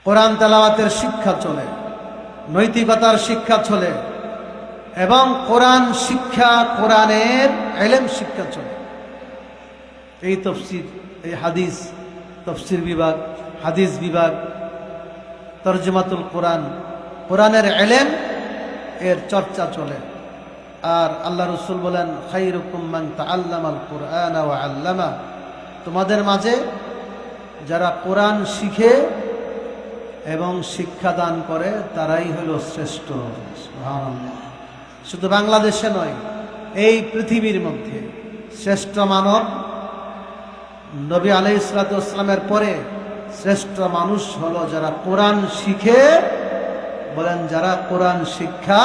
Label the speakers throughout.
Speaker 1: কোরআন তেলাওয়াতের শিক্ষা চলে, নৈতিকতার শিক্ষা চলে, এবং কোরআন শিক্ষা, কোরআনের ইলম শিক্ষা চলে। এই তাফসীর, এই হাদিস, তাফসীর বিভাগ, হাদিস বিভাগ, তরজমাতুল কোরআন, কোরআনের ইলম এর চর্চা চলে। আর আল্লাহ রাসূল বলেন, খায়রুকুম মান তাআল্লামাল কুরআনা ওয়া আল্লামা, তোমাদের মাঝে যারা কোরআন শিখে এবং শিক্ষা দান করে তারাই হলো শ্রেষ্ঠ। সুবহানাল্লাহ। শুধু বাংলাদেশে নয়, এই পৃথিবীর মধ্যে শ্রেষ্ঠ মানব নবী আলাইহিস সালাতু ওয়াস সালামের পরে শ্রেষ্ঠ মানুষ হলো যারা কোরআন শিখে, বলেন যারা কোরআন শিক্ষা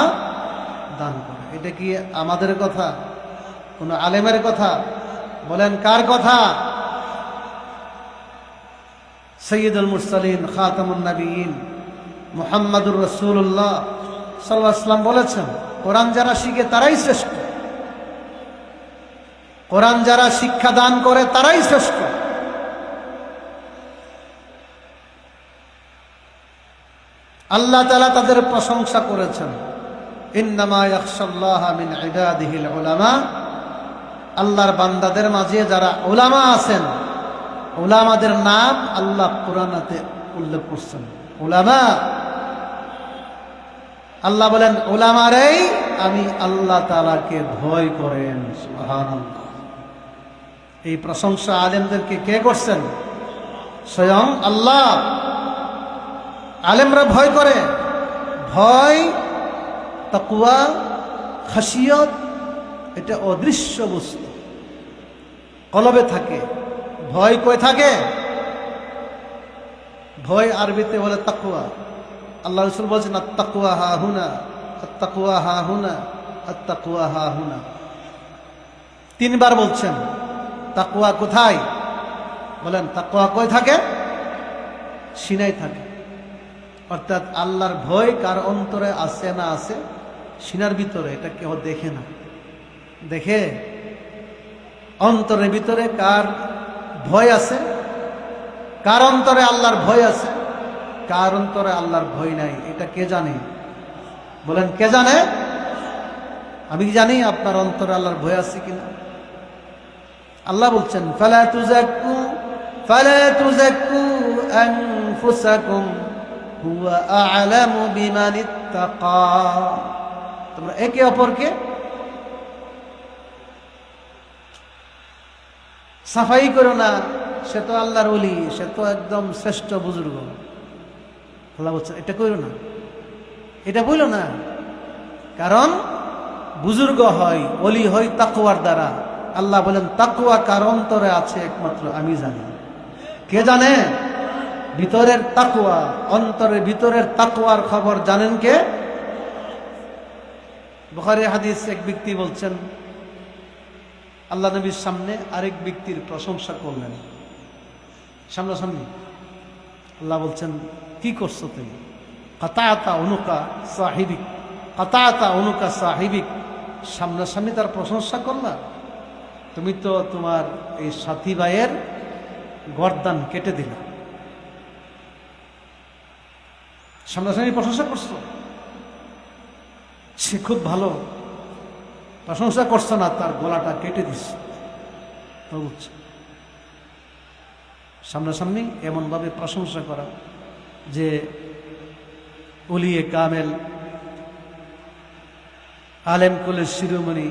Speaker 1: দান করে। এটা কি আমাদের কথা, কোন আলেমের কথা? বলেন কার কথা? সৈয়দুল মুরসালিন, খাতামুন নবিয়্যিন মুহাম্মাদুর রাসূলুল্লাহ সাল্লাল্লাহু আলাইহি ওয়াসাল্লাম বলেছেন, কোরআন যারা শিখে তারাই শ্রেষ্ঠ, কোরআন যারা শিক্ষা দান করে তারাই শ্রেষ্ঠ। আল্লাহ তাআলা তাদের প্রশংসা করেছেন, ইন্নামা ইয়াখশাল্লাহা মিন ইবাদিহিল উলামা, আল্লাহর বান্দাদের মাঝে যারা উলামা আছেন, উলামাদের নাম আল্লাহ কোরআনেতে উল্লেখ করছেন। উলামা, আল্লাহ বলেন উলামারাই আমি আল্লাহ তাআলাকে ভয় করেন। সুবহানাল্লাহ। এই প্রশংসা আলেমদেরকে কে করছেন? স্বয়ং আল্লাহ। আলেমরা ভয় করে। ভয়, তাকওয়া, খাশিয়ত এটা অদৃশ্য বস্তু, কলবে থাকে। ভয় কই থাকে? ভয় আরবিতে বলে তাকওয়া। আল্লাহ রাসূল বলেছেন, আত-তাকওয়া হা হুনা, আত-তাকওয়া হা হুনা, আত-তাকওয়া হা হুনা। তিনবার বলছেন তাকওয়া কোথায়? বলেন তাকওয়া কই থাকে? সিনায় থাকে। অর্থাৎ আল্লাহর ভয় কার অন্তরে আছে না আছে? সিনার ভিতরে। এটা কেউ দেখে না। দেখে অন্তরের ভিতরে কার ভয় আছে, কার অন্তরে আল্লাহর ভয় আছে, কার অন্তরে আল্লাহর ভয় নাই, এটা কে জানে? বলেন কে জানে? আমি জানি আপনার অন্তরে আল্লাহর ভয় আছে কিনা। আল্লাহ বলছেন, ফালা তুযাক্কু আনফুসাকুম হুয়া আ'লামু বিমানিত্তাকা। তোমরা একে অপরকে সাফাই করো না, সে তো আল্লাহর ওলি, সে তো একদম শ্রেষ্ঠ বুজুর্গ। আল্লাহ বলছেন এটা কইরো না, এটা বইল না। কারণ বুজুর্গ হয়, ওলি হয় তাকওয়ার দ্বারা। আল্লাহ বলেন তাকওয়া কার অন্তরে আছে একমাত্র আমি জানি। কে জানে? ভিতরের তাকওয়া, অন্তরের ভিতরের তাকওয়ার খবর জানেন কে? বুখারী হাদিস, এক ব্যক্তি বলছেন, আল্লাহ নবীর সামনে আরেক ব্যক্তির প্রশংসা করলেন সামনাসামনি। আল্লাহ বলছেন, কি করছো তুমি? কাতাআতা উনুকা সাহিবিক, কাতাআতা উনুকা সাহিবিক। সামনাসামনি তার প্রশংসা করলা? তুমি তো তোমার এই সাথী ভাইয়ের গর্দান কেটে দিলা। সামনাসামনি প্রশংসা করছো, সে খুব ভালো, প্রশংসা করছো না, তার গলাটা কেটে দিচ্ছে। বুঝছে? সামনাসামনি এমনভাবে প্রশংসা করা যে ওলিয়ে কামেল, আলেম কুলের শিরোমণি,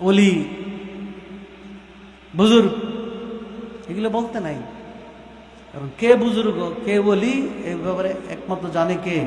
Speaker 1: ওলি, বুজুর্গ, এগুলো বলতে নাই। কারণ কে বুজুর্গ, কে ওলি, এই ব্যাপারে একমাত্র জানে কে?